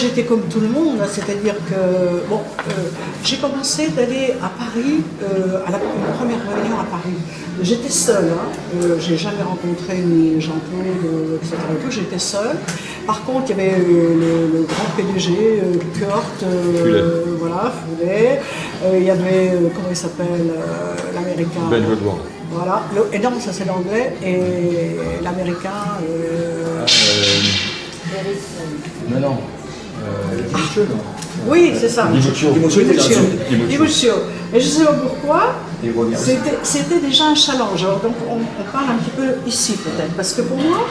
j'étais comme tout le monde, hein, c'est-à-dire que bon, j'ai commencé d'aller à Paris, à une première réunion à Paris. J'étais seule, hein, j'ai jamais rencontré ni Jean-Claude, etc. J'étais seule. Par contre, il y avait le grand PDG, Kurt, voilà, Foulet. Il y avait, comment il s'appelle, l'américain. Ben Woodward. Voilà, et non, ça c'est l'anglais, et l'américain. Non. Oui, c'est ça. Dimuccio. Et je ne sais pas pourquoi, c'était déjà un challenge. Alors, donc on parle un petit peu ici peut-être, parce que pour moi,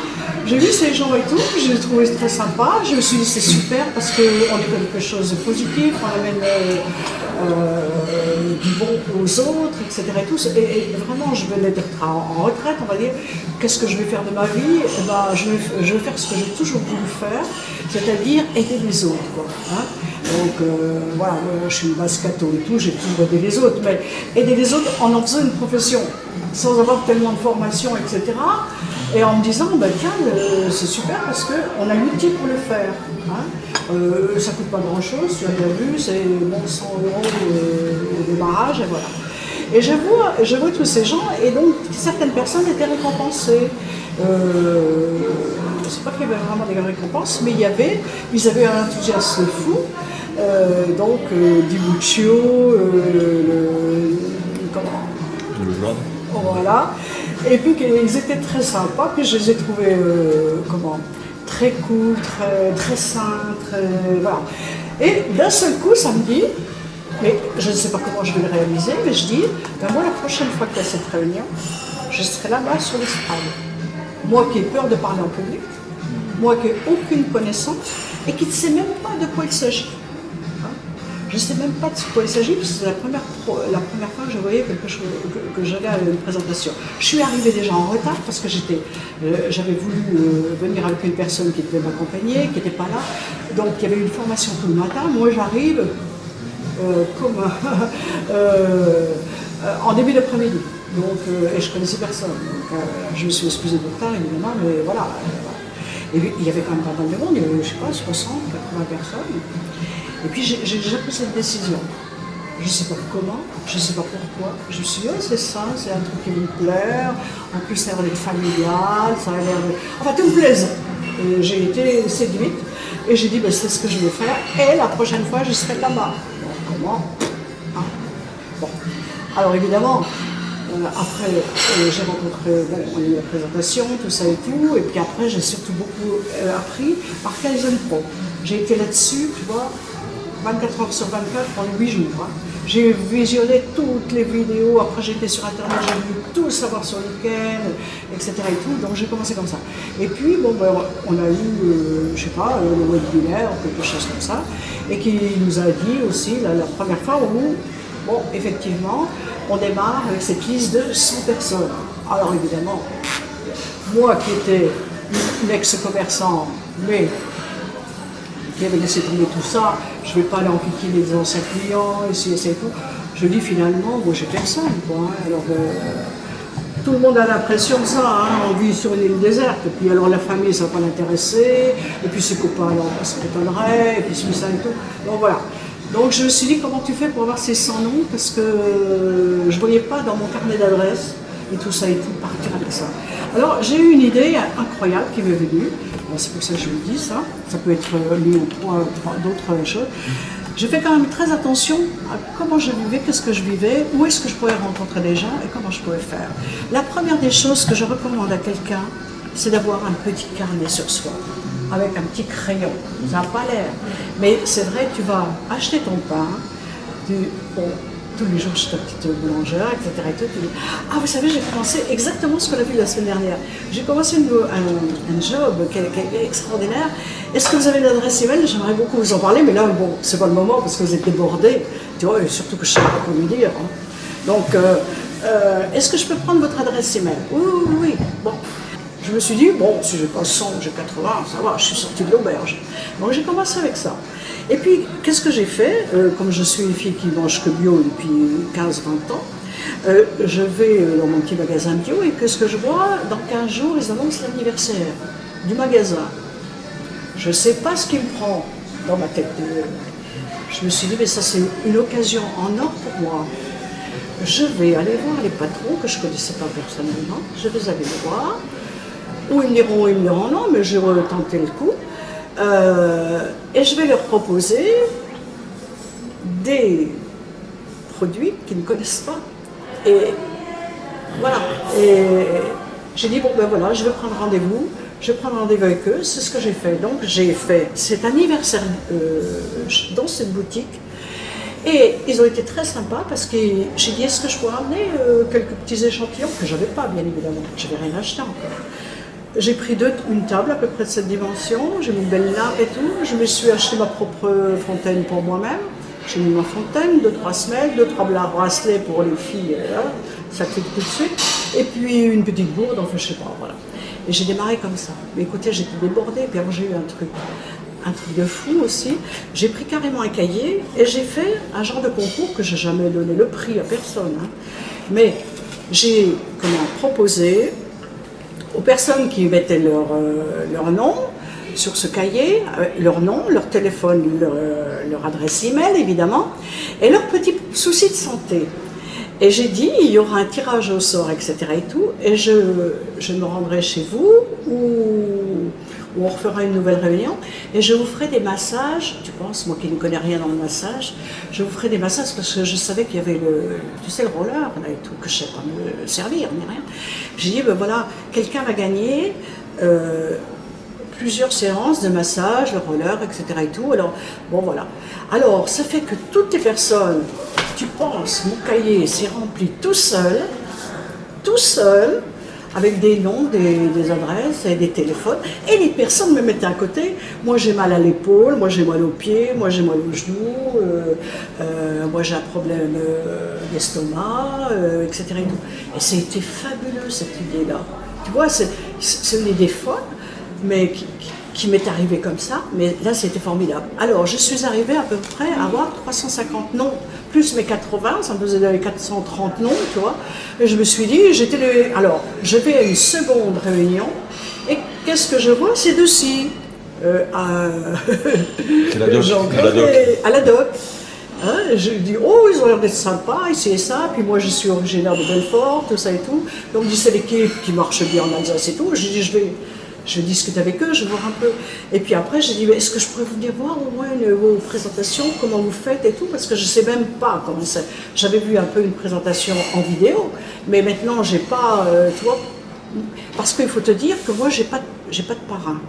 j'ai vu ces gens et tout, je les trouvais très sympas. Je me suis dit c'est super parce qu'on est quelque chose de positif, on amène du bon aux autres, etc. Et vraiment, je venais d'être en retraite, on va dire. Qu'est-ce que je vais faire de ma vie? Eh ben, je vais faire ce que j'ai toujours voulu faire, c'est-à-dire aider les autres, quoi, hein. Donc voilà, moi, je suis une basse catho et tout, j'ai toujours aidé les autres, mais aider les autres en faisant une profession, sans avoir tellement de formation, etc. Et en me disant, ben, tiens, c'est super parce qu'on a l'outil pour le faire, hein. Ça ne coûte pas grand-chose, tu as bien vu, c'est bon, 100 € au démarrage, et voilà. Et je vois tous ces gens, et donc certaines personnes étaient récompensées. Je ne sais pas qu'il y avait vraiment des récompenses, mais ils avaient un enthousiasme fou. Donc Dimuccio, comment, voilà. Et puis ils étaient très sympas, puis je les ai trouvés très cool, très sains, voilà. Et d'un seul coup, ça me dit, mais je ne sais pas comment je vais le réaliser, mais je dis, ben moi la prochaine fois qu'il y a cette réunion, je serai là-bas sur l'estrade. Moi qui ai peur de parler en public, moi qui n'ai aucune connaissance et qui ne sais même pas de quoi il s'agit. Je ne sais même pas de quoi il s'agit, parce que c'est la première fois que je voyais quelque chose, que j'allais à une présentation. Je suis arrivée déjà en retard parce que j'avais voulu venir avec une personne qui devait m'accompagner, qui n'était pas là. Donc il y avait une formation tout le matin. Moi j'arrive en début d'après-midi. Donc, et je ne connaissais personne. Donc, je me suis excusée de retard évidemment, mais voilà. Et il y avait quand même pas mal de monde, il y avait, je ne sais pas, 60, 80 personnes. Et puis j'ai déjà pris cette décision. Je ne sais pas comment, je ne sais pas pourquoi. Je me suis dit, oh, c'est ça, c'est un truc qui me plaire. En plus, ça a l'air d'être familial, ça a l'air de... Enfin, tout me plaisait. J'ai été séduite et j'ai dit, ben, c'est ce que je vais faire. Et la prochaine fois, je serai là-bas. Bon, comment, hein? Bon. Alors évidemment, après, j'ai rencontré, bon, on a eu la présentation, tout ça et tout. Et puis après, j'ai surtout beaucoup appris par Kaizen Pro. J'ai été là-dessus, tu vois, 24 heures sur 24 pendant 8 jours. Hein. J'ai visionné toutes les vidéos, après j'étais sur internet, j'ai voulu tout savoir sur lesquelles, etc. et tout, donc j'ai commencé comme ça. Et puis, bon, ben, on a eu, je sais pas, le webinaire, quelque chose comme ça, et qui nous a dit aussi, la première fois où, bon, effectivement, on démarre avec cette liste de 100 personnes. Alors évidemment, moi qui étais une ex-commerçant, mais qui avait laissé tomber tout ça, je ne vais pas aller enquiquiner les anciens clients, essayer ça et tout. Je dis finalement, moi j'ai personne, quoi. Hein. Alors tout le monde a l'impression de ça, hein. On vit sur une île déserte, et puis alors la famille ça ne va pas l'intéresser, et puis ses copains alors ça m'étonnerait, et puis ça et tout. Donc voilà. Donc je me suis dit comment tu fais pour avoir ces 100 noms, parce que je ne voyais pas dans mon carnet d'adresses, et tout ça et tout, partir avec ça. Alors j'ai eu une idée incroyable qui m'est venue. C'est pour ça que je vous dis ça, ça peut être lié à d'autres choses. Je fais quand même très attention à comment je vivais, qu'est-ce que je vivais, où est-ce que je pouvais rencontrer des gens et comment je pouvais faire. La première des choses que je recommande à quelqu'un, c'est d'avoir un petit carnet sur soi, avec un petit crayon. Ça n'a pas l'air, mais c'est vrai, tu vas acheter ton pain, tous les jours chez ta petite boulangère, etc. Et tout, tu dis, ah, vous savez, j'ai commencé exactement ce qu'on a vu la semaine dernière. J'ai commencé un job qui est extraordinaire. Est-ce que vous avez l'adresse email? J'aimerais beaucoup vous en parler, mais là, bon, c'est pas le moment parce que vous êtes débordés. Tu vois, et surtout que je ne sais pas quoi lui dire. Hein. Donc, est-ce que je peux prendre votre adresse email? Oui, oui, oui. Bon. Je me suis dit, bon, si j'ai pas 100, j'ai 80, ça va, je suis sortie de l'auberge. Donc j'ai commencé avec ça. Et puis, qu'est-ce que j'ai fait? Comme je suis une fille qui mange que bio depuis 15-20 ans, je vais dans mon petit magasin bio et qu'est-ce que je vois? Dans 15 jours, ils annoncent l'anniversaire du magasin. Je ne sais pas ce qui me prend. dans ma tête. Je me suis dit, mais ça c'est une occasion en or pour moi. Je vais aller voir les patrons que je ne connaissais pas personnellement, je vais aller les voir. Ou ils me diront non, mais je vais tenter le coup. Et je vais leur proposer des produits qu'ils ne connaissent pas. Et voilà. Et j'ai dit, bon ben voilà, je vais prendre rendez-vous. Je vais prendre rendez-vous avec eux, c'est ce que j'ai fait. Donc j'ai fait cet anniversaire dans cette boutique. Et ils ont été très sympas parce que j'ai dit, est-ce que je pourrais amener quelques petits échantillons que je n'avais pas, bien évidemment. Je n'avais rien acheté encore. J'ai pris une table à peu près de cette dimension, j'ai mis une belle lampe et tout. Je me suis acheté ma propre fontaine pour moi-même. J'ai mis ma fontaine, 2-3 semelles, 2-3 bracelets pour les filles, ça clique tout de suite. Et puis une petite bourde, enfin je sais pas, voilà. Et j'ai démarré comme ça. Mais écoutez, j'étais débordée, puis alors j'ai eu un truc de fou aussi. J'ai pris carrément un cahier et j'ai fait un genre de concours que j'ai jamais donné le prix à personne. Hein. Mais j'ai proposé aux personnes qui mettaient leur nom sur ce cahier, leur nom, leur téléphone, leur adresse email évidemment, et leurs petits soucis de santé. Et j'ai dit, il y aura un tirage au sort, etc. et tout, et je me rendrai chez vous, ou on refera une nouvelle réunion, et je vous ferai des massages, tu penses, moi qui ne connais rien dans le massage, je vous ferai des massages parce que je savais qu'il y avait le roller là et tout, que je ne sais pas me servir, ni rien. J'ai dit, ben voilà, quelqu'un va gagner plusieurs séances de massage, le roller, etc. et tout, alors, bon voilà. Alors, ça fait que toutes les personnes, tu penses, mon cahier s'est rempli tout seul, avec des noms, des adresses et des téléphones, et les personnes me mettaient à côté. Moi j'ai mal à l'épaule, moi j'ai mal aux pieds, moi j'ai mal aux genoux, moi j'ai un problème d'estomac, etc. Et c'était fabuleux cette idée-là. Tu vois, c'est une idée folle, mais qui m'est arrivée comme ça, mais là c'était formidable. Alors je suis arrivée à peu près à avoir 350 noms, plus mes 80, ça me faisait 430 noms, tu vois. Et je me suis dit, alors je vais à une seconde réunion, et qu'est-ce que je vois? C'est Dessy, à la doc. Hein, je dis, oh, ils ont l'air d'être sympas, ici et ça, puis moi je suis originaire de Belfort, tout ça et tout. Donc, c'est l'équipe qui marche bien en Alsace et tout. J'ai dit, je vais discuter avec eux, je vais voir un peu. Et puis après, j'ai dit, est-ce que je pourrais venir voir au moins vos présentations, comment vous faites et tout, parce que je ne sais même pas comment c'est. J'avais vu un peu une présentation en vidéo, mais maintenant, j'ai pas, tu vois, parce qu'il faut te dire que moi, j'ai pas de parrain.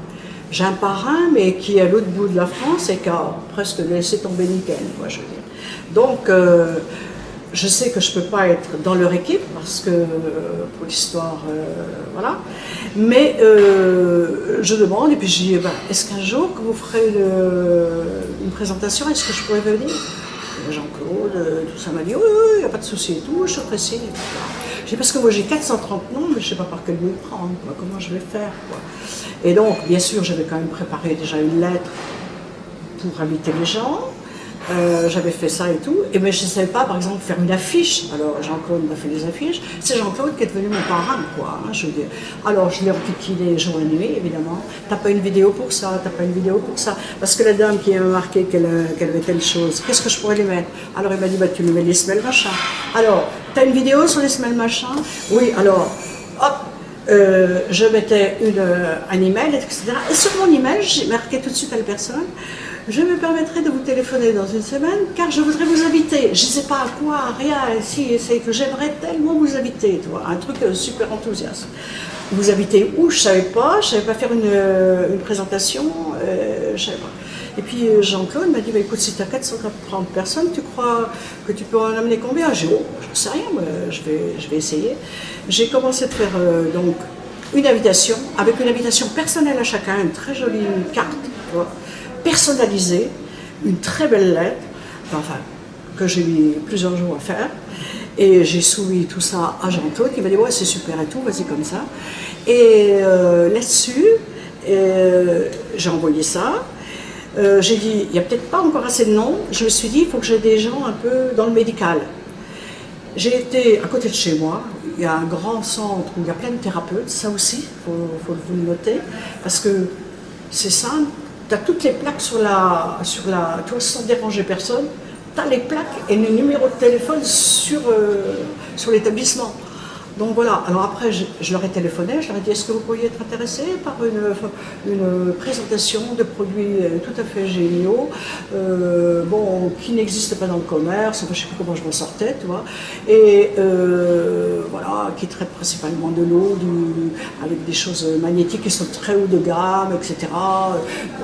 J'ai un parrain, mais qui est à l'autre bout de la France et qui a presque laissé tomber nickel, quoi, je veux dire. Donc, je sais que je ne peux pas être dans leur équipe, parce que, pour l'histoire, voilà. Mais je demande, et puis je dis, est-ce qu'un jour que vous ferez une présentation, est-ce que je pourrais venir? Jean-Claude, tout ça m'a dit, oui, il n'y a pas de souci et tout, je te précise. Je dis, parce que moi j'ai 430 noms, mais je ne sais pas par quel bout prendre, quoi, comment je vais faire, quoi. Et donc, bien sûr, j'avais quand même préparé déjà une lettre pour inviter les gens. J'avais fait ça et tout, et mais je ne savais pas, par exemple, faire une affiche. Alors Jean-Claude m'a fait des affiches. C'est Jean-Claude qui est devenu mon parrain, quoi. Hein, je veux dire. Alors je l'ai enquiquiné jour et nuit, évidemment. T'as pas une vidéo pour ça, t'as pas une vidéo pour ça. Parce que la dame qui m'a marqué qu'elle avait telle chose, qu'est-ce que je pourrais lui mettre? Alors il m'a dit, tu lui mets les semelles machin. Alors, t'as une vidéo sur les semelles machin? Oui, alors, hop. Je mettais un email, etc. Et sur mon email, j'ai marqué tout de suite à la personne, je me permettrai de vous téléphoner dans une semaine, car je voudrais vous inviter. Je ne sais pas à quoi, rien, si, c'est que j'aimerais tellement vous inviter, tu vois, un truc super enthousiaste. Vous inviter où? Je ne savais pas faire une présentation, je ne savais pas. Et puis Jean-Claude m'a dit, écoute, si tu as 430 personnes, tu crois que tu peux en amener combien? J'ai dit, oh, je ne sais rien, je vais essayer. J'ai commencé à faire donc une invitation, avec une invitation personnelle à chacun, une très jolie carte, tu vois, personnalisée, une très belle lettre, enfin, que j'ai mis plusieurs jours à faire. Et j'ai soumis tout ça à Jean-Claude, qui m'a dit, ouais, c'est super et tout, vas-y comme ça. Et là-dessus, j'ai envoyé ça. J'ai dit, il n'y a peut-être pas encore assez de noms. Je me suis dit, il faut que j'ai des gens un peu dans le médical. J'ai été à côté de chez moi, il y a un grand centre où il y a plein de thérapeutes, ça aussi, il faut vous le noter, parce que c'est simple, tu as toutes les plaques tu vois, sans déranger personne, tu as les plaques et le numéro de téléphone sur l'établissement. Donc voilà, alors après je leur ai téléphoné, je leur ai dit est-ce que vous pourriez être intéressé par une présentation de produits tout à fait géniaux, bon, qui n'existent pas dans le commerce, enfin, je ne sais plus comment je m'en sortais, tu vois, et voilà, qui traitent principalement de l'eau, avec des choses magnétiques qui sont très haut de gamme, etc.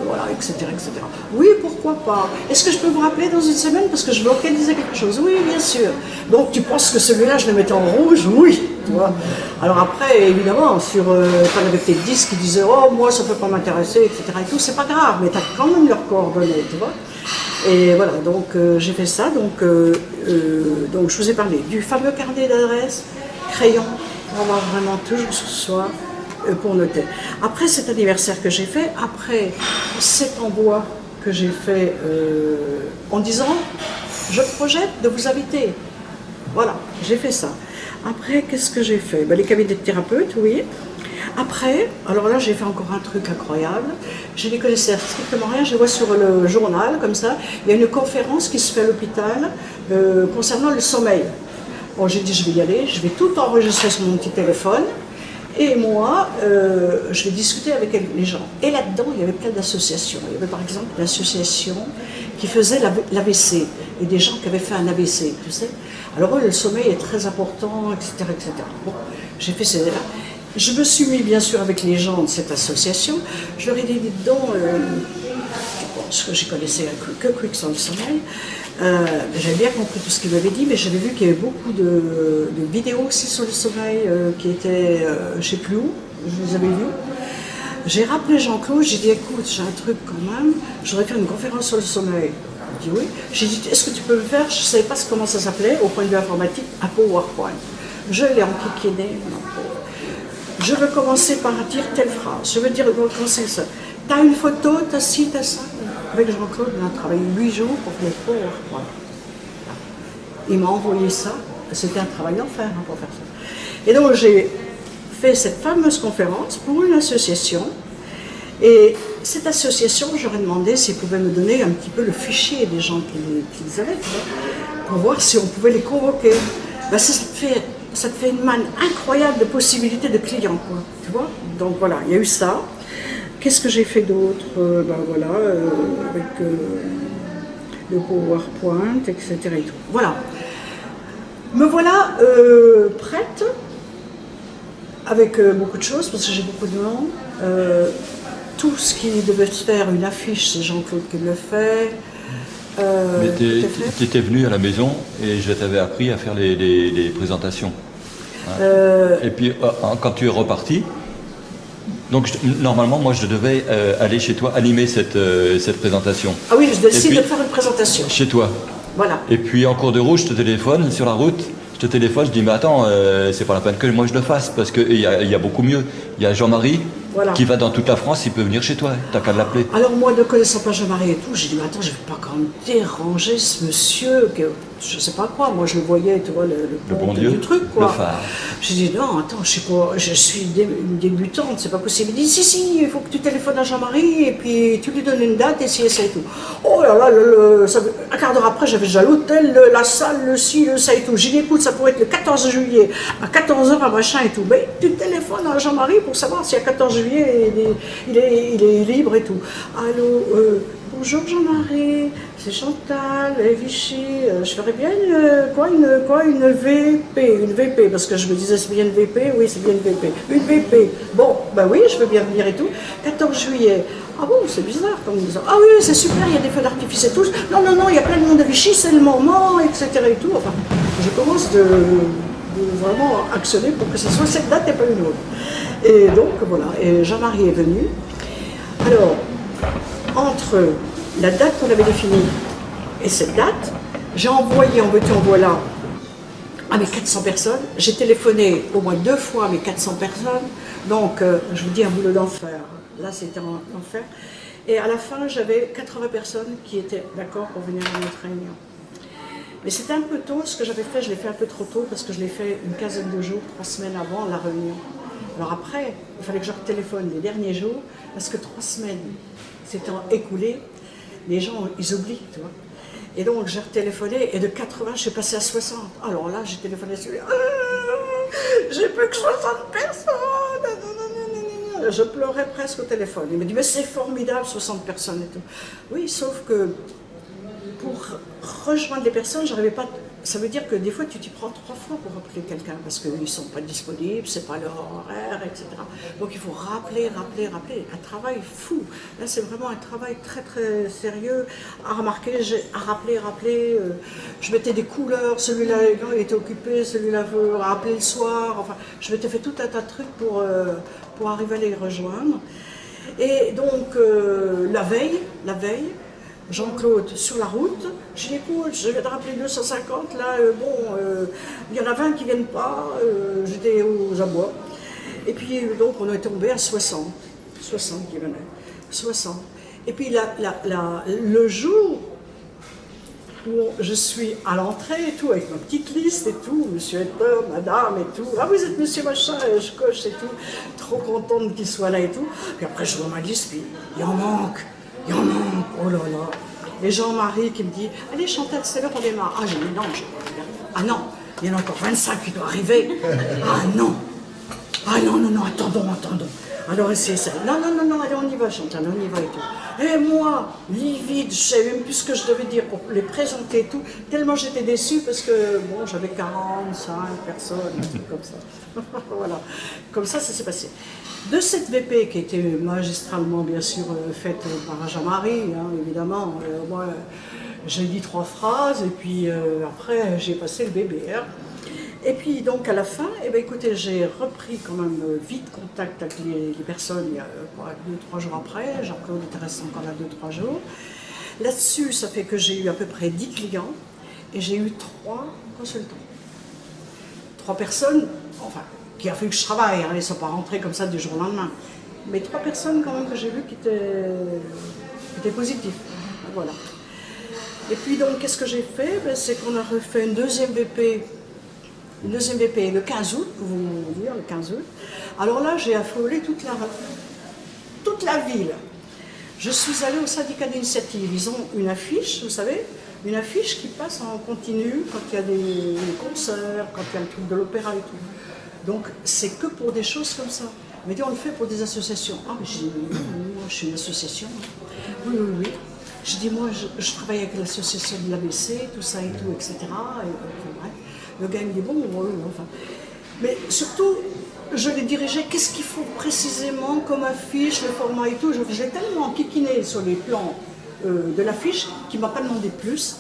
Voilà, etc., etc. Oui, pourquoi pas. Est-ce que je peux vous rappeler dans une semaine parce que je veux organiser quelque chose? Oui, bien sûr. Donc tu penses que celui-là je le mettais en rouge? Oui. Tu vois. Alors après, évidemment, quand on avait peut-être 10 qui disaient oh moi ça peut pas m'intéresser, etc. et tout, c'est pas grave, mais tu as quand même leurs coordonnées, tu vois. Et voilà, donc j'ai fait ça, donc je vous ai parlé du fameux carnet d'adresse, crayon, pour avoir vraiment toujours ce soir pour noter. Après cet anniversaire que j'ai fait, après cet envoi que j'ai fait en disant je projette de vous inviter. Voilà, j'ai fait ça. Après, qu'est-ce que j'ai fait? Ben, les cabinets de thérapeutes, oui. Après, alors là, j'ai fait encore un truc incroyable. Je n'y connaissais strictement rien. Je vois sur le journal, comme ça, il y a une conférence qui se fait à l'hôpital concernant le sommeil. Bon, j'ai dit, je vais y aller. Je vais tout enregistrer sur mon petit téléphone. Et moi, je vais discuter avec les gens. Et là-dedans, il y avait plein d'associations. Il y avait par exemple l'association qui faisait l'AVC. Et des gens qui avaient fait un AVC, tu sais. Alors le sommeil est très important, etc. etc. Bon, j'ai fait celle-là. Je me suis mis bien sûr avec les gens de cette association. Je leur ai dit, dedans, parce que je connaissais que Quick sur le sommeil. J'avais bien compris tout ce qu'il m'avait dit, mais j'avais vu qu'il y avait beaucoup de vidéos aussi sur le sommeil qui étaient, je ne sais plus où, je les avais vues. J'ai rappelé Jean-Claude, j'ai dit écoute, j'ai un truc quand même, je voudrais faire une conférence sur le sommeil. Il dit oui. J'ai dit est-ce que tu peux le faire? Je ne savais pas comment ça s'appelait au point de vue informatique, un PowerPoint. Je l'ai enquiquiné. Je veux commencer par dire telle phrase, je veux dire commencer ça. Tu as une photo, tu as ci, tu as ça. Avec Jean-Claude, on a travaillé 8 jours pour faire le PowerPoint. Il m'a envoyé ça, c'était un travail d'enfer hein, pour faire ça. Et donc j'ai fait cette fameuse conférence pour une association. Et cette association, j'aurais demandé s'ils pouvaient me donner un petit peu le fichier des gens qu'ils avaient, tu vois, pour voir si on pouvait les convoquer. Ben, ça te fait une manne incroyable de possibilités de clients, quoi, tu vois. Donc voilà, il y a eu ça. Qu'est-ce que j'ai fait d'autre? Ben voilà, avec le PowerPoint, etc. Et tout. Voilà. Me voilà prête, avec beaucoup de choses, parce que j'ai beaucoup de noms. Tout ce qui devait se faire, une affiche, c'est Jean-Claude qui le fait. Mais tu étais venu à la maison et je t'avais appris à faire les présentations. Hein. Et puis quand tu es reparti, donc normalement moi je devais aller chez toi animer cette présentation. Ah oui, je décide de faire une présentation. Chez toi. Voilà. Et puis en cours de route, je te téléphone sur la route. Je te téléphone, je dis mais attends, c'est pas la peine que moi je le fasse parce qu'il y a beaucoup mieux. Il y a Jean-Marie voilà. Qui va dans toute la France, il peut venir chez toi, t'as qu'à l'appeler. Alors moi, ne connaissant pas Jean-Marie et tout, j'ai dit mais attends, je vais pas quand même déranger ce monsieur, que, je sais pas quoi, moi je le voyais, tu vois, le bon Dieu du truc quoi. J'ai dit non, attends, je sais pas, je suis une débutante, c'est pas possible. Il dit si, il faut que tu téléphones à Jean-Marie et puis tu lui donnes une date et si et ça et tout. Oh là là, un quart d'heure après, j'avais déjà l'hôtel, la salle, le ci, le ça et tout. J'ai dit écoute, ça pourrait être le 14 juillet, à 14h, à machin et tout. Mais tu téléphones à Jean-Marie pour savoir si à 14 juillet, il est libre et tout. Allô, bonjour Jean-Marie, c'est Chantal, Vichy, je ferais bien une VP, parce que je me disais c'est bien une VP, oui c'est bien une VP. Une VP, bon, ben oui, je veux bien venir et tout. 14 juillet, ah bon, c'est bizarre comme disant. Ah oui, c'est super, il y a des feux d'artifice et tout. Non, non, non, il y a plein de monde de Vichy, c'est le moment, etc. et tout. Enfin, je commence de vraiment actionner pour que ce soit cette date et pas une autre. Et donc voilà, et Jean-Marie est venu. Alors, entre la date qu'on avait définie et cette date, j'ai envoyé en veux-tu en voilà à mes 400 personnes. J'ai téléphoné au moins 2 fois à mes 400 personnes. Donc, je vous dis un boulot d'enfer. Là, c'était un enfer. Et à la fin, j'avais 80 personnes qui étaient d'accord pour venir à notre réunion. Mais c'était un peu tôt, ce que j'avais fait, je l'ai fait un peu trop tôt parce que je l'ai fait une quinzaine de jours, 3 semaines avant la réunion. Alors après, il fallait que je téléphone les derniers jours, parce que 3 semaines s'étant écoulées, les gens, ils oublient, tu vois. Et donc, j'ai retéléphoné, et de 80, je suis passée à 60. Alors là, j'ai téléphoné sur lui. J'ai plus que 60 personnes. Je pleurais presque au téléphone. Il me dit, mais c'est formidable, 60 personnes et tout. Oui, sauf que pour rejoindre les personnes, j'arrivais pas. Ça veut dire que des fois, tu t'y prends 3 fois pour rappeler quelqu'un parce qu'ils ne sont pas disponibles, c'est pas leur horaire, etc. Donc il faut rappeler. Un travail fou. Là, c'est vraiment un travail très très sérieux à remarquer, à rappeler. Je mettais des couleurs, celui-là il était occupé, celui-là veut rappeler le soir. Enfin, je m'étais fait tout un tas de trucs pour arriver à les rejoindre. Et donc, la veille, Jean-Claude sur la route, je dis écoute, je viens de rappeler 250, là, il y en a 20 qui ne viennent pas, j'étais aux abois. Et puis donc on est tombé à 60 qui venaient, 60. Et puis le jour où je suis à l'entrée et tout, avec ma petite liste et tout, monsieur et madame et tout, ah vous êtes monsieur machin, je coche et tout, trop contente qu'il soit là et tout. Puis après je vois ma liste, puis il en manque, oh là là. Et Jean-Marie qui me dit, allez Chantal, c'est l'heure, on démarre. Ah j'ai dit non, ah non, il y en a encore 25 qui doivent arriver. Ah non, attendons. Alors c'est ça. Non, allez, on y va, Chantal, on y va et tout. Et moi, livide, je ne savais même plus ce que je devais dire pour les présenter et tout, tellement j'étais déçue parce que, bon, j'avais 45 personnes, un truc comme ça. Voilà, comme ça s'est passé. De cette VP qui a été magistralement, bien sûr, faite par Jean-Marie, hein, évidemment, moi, j'ai dit 3 phrases et puis après, j'ai passé le BBR. Et puis donc à la fin, eh bien, écoutez, j'ai repris quand même vite contact avec les personnes 2-3 jours après. Jean-Claude était resté encore là 2-3 jours. Là-dessus, ça fait que j'ai eu à peu près 10 clients et j'ai eu 3 consultants. 3 personnes, enfin, qui a fallu que je travaille, hein, ils ne sont pas rentrés comme ça du jour au lendemain. Mais 3 personnes quand même que j'ai vues qui étaient positives. Voilà. Et puis donc, qu'est-ce que j'ai fait? C'est qu'on a refait une deuxième VP. Le 15 août, pour vous dire, le 15 août. Alors là, j'ai affolé toute la ville. Je suis allée au syndicat d'initiative. Ils ont une affiche, vous savez, une affiche qui passe en continu quand il y a des concerts, quand il y a le truc de l'opéra et tout. Donc, c'est que pour des choses comme ça. Mais on le fait pour des associations. Ah, mais j'ai dit, moi, je suis une association. Oui. J'ai dit, moi, je travaille avec l'association de l'ABC, tout ça et tout, etc. Et, bref. Le gars me dit, bon, enfin. Mais surtout, je les dirigeais, qu'est-ce qu'il faut précisément comme affiche, le format et tout. J'ai tellement kikiné sur les plans de l'affiche qu'il ne m'a pas demandé plus.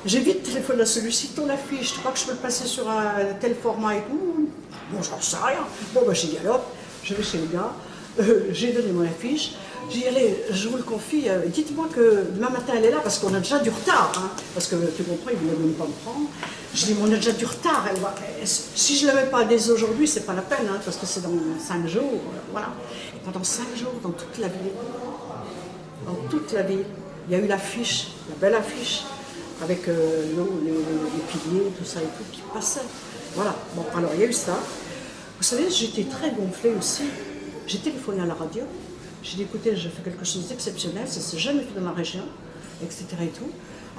J'ai vite téléphoné à celui-ci, ton affiche, tu crois que je peux le passer sur un tel format et tout? Bon, j'en sais rien. Bon, j'ai dit, alors, je vais chez le gars, j'ai donné mon affiche. J'ai dit, allez, je vous le confie, dites-moi que demain matin elle est là, parce qu'on a déjà du retard, hein, parce que tu comprends, il ne voulait même pas me prendre. Je dis, mais on a déjà du retard, si je ne la mets pas dès aujourd'hui, c'est pas la peine, hein, parce que c'est dans 5 jours, voilà. Et pendant 5 jours, dans toute la ville, il y a eu l'affiche, la belle affiche, avec l'eau, les piliers, tout ça et tout, qui passait. Voilà, bon, alors il y a eu ça. Vous savez, j'étais très gonflée aussi. J'ai téléphoné à la radio. J'ai dit, écoutez, je fais quelque chose d'exceptionnel, ça ne s'est jamais fait dans la région, etc. et tout.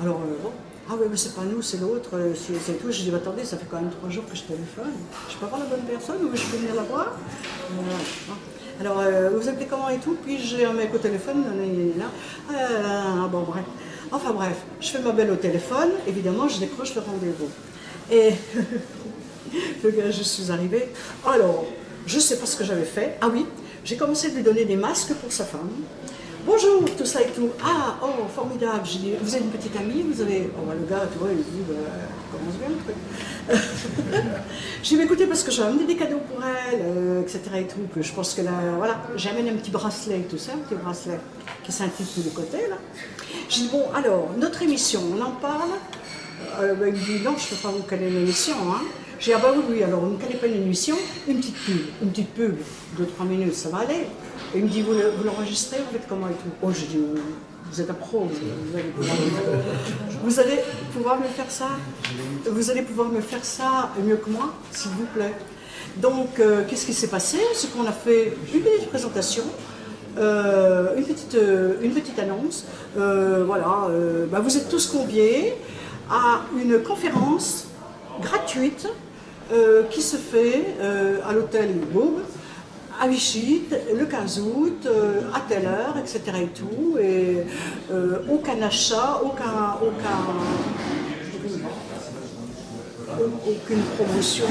Alors, bon, ah oui, mais c'est pas nous, c'est l'autre, c'est tout. J'ai dit, attendez, ça fait quand même 3 jours que je téléphone. Je peux avoir la bonne personne ou je peux venir la voir? Alors, vous appelez comment et tout? Puis j'ai un mec au téléphone, bon, bref. Enfin bref, je fais ma belle au téléphone, évidemment, je décroche le rendez-vous. Et le gars, je suis arrivée. Alors, je ne sais pas ce que j'avais fait. Ah oui, j'ai commencé à lui donner des masques pour sa femme. Bonjour, tout ça et tout. Ah, oh, formidable. J'ai dit, vous avez une petite amie, vous avez... Oh, le gars, tu vois, il dit, commence bien le truc. J'ai dit, écoutez, parce que j'ai amené des cadeaux pour elle, etc. et tout, que je pense que là, voilà, j'ai amené un petit bracelet et tout ça, un petit bracelet qui scintille de tous les côtés, là. J'ai dit, bon, alors, notre émission, on en parle. Il me dit, non, je ne peux pas vous caler l'émission, hein. J'ai dit, ah bah oui, alors vous ne calez pas une émission, une petite pub, 2-3 minutes, ça va aller. Et il me dit, vous l'enregistrez, vous faites comment et tout? Oh, j'ai dit, vous êtes un pro, vous allez pouvoir me faire ça. Vous allez pouvoir me faire ça mieux que moi, s'il vous plaît. Donc, qu'est-ce qui s'est passé? C'est qu'on a fait une petite présentation, une petite annonce. Voilà, vous êtes tous conviés à une conférence gratuite qui se fait à l'hôtel Bourg, à Vichy, le 15 août, à telle heure, etc. et tout. Et aucun achat, aucune promotion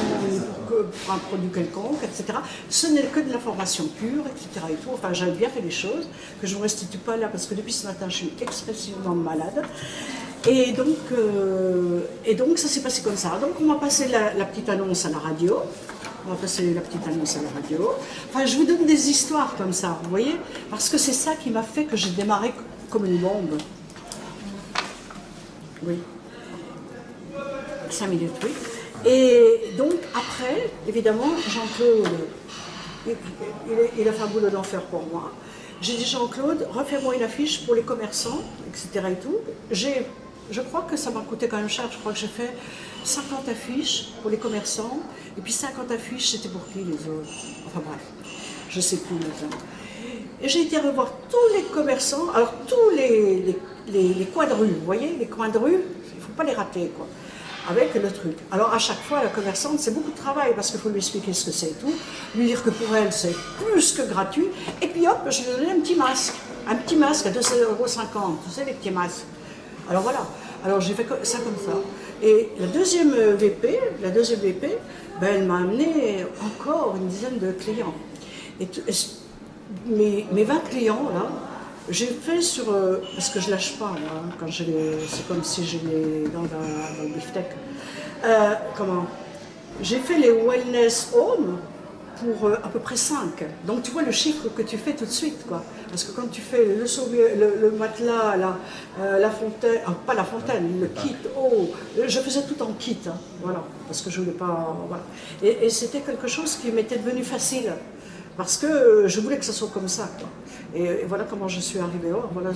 pour un produit quelconque, etc. Ce n'est que de l'information pure, etc. et tout. Enfin, j'avais bien fait les choses, que je ne vous restitue pas là, parce que depuis ce matin, je suis excessivement malade. Et donc ça s'est passé comme ça. Donc on va passer la petite annonce à la radio. Enfin, je vous donne des histoires comme ça, vous voyez, parce que c'est ça qui m'a fait que j'ai démarré comme une bombe. Oui. 5 minutes, oui. Et donc, après, évidemment, Jean-Claude, il a fait un boulot d'enfer pour moi. J'ai dit, Jean-Claude, refais-moi une affiche pour les commerçants, etc. et tout. Je crois que ça m'a coûté quand même cher. Je crois que j'ai fait 50 affiches pour les commerçants. Et puis 50 affiches, c'était pour qui les autres? Enfin bref, je ne sais plus maintenant. Et j'ai été revoir tous les commerçants, alors tous les coins de rue, vous voyez, les coins de rue, il ne faut pas les rater, quoi, avec le truc. Alors à chaque fois, la commerçante, c'est beaucoup de travail, parce qu'il faut lui expliquer ce que c'est et tout, lui dire que pour elle, c'est plus que gratuit, et puis hop, je lui ai donné un petit masque à 2,50 €, tu sais, les petits masques. Alors voilà, alors j'ai fait ça comme ça. Et la deuxième VP, elle m'a amené encore une dizaine de clients. Et mes 20 clients, là, j'ai fait sur... parce que je lâche pas, là, quand c'est comme si j'ai les dents dans le beefsteak. J'ai fait les Wellness Home pour à peu près 5. Donc tu vois le chiffre que tu fais tout de suite, quoi. Parce que quand tu fais le matelas, la fontaine, pas la fontaine, le kit, je faisais tout en kit, hein, voilà, parce que je voulais pas, voilà. Et c'était quelque chose qui m'était devenu facile, parce que je voulais que ça soit comme ça, quoi. Et voilà comment je suis arrivée. Voilà.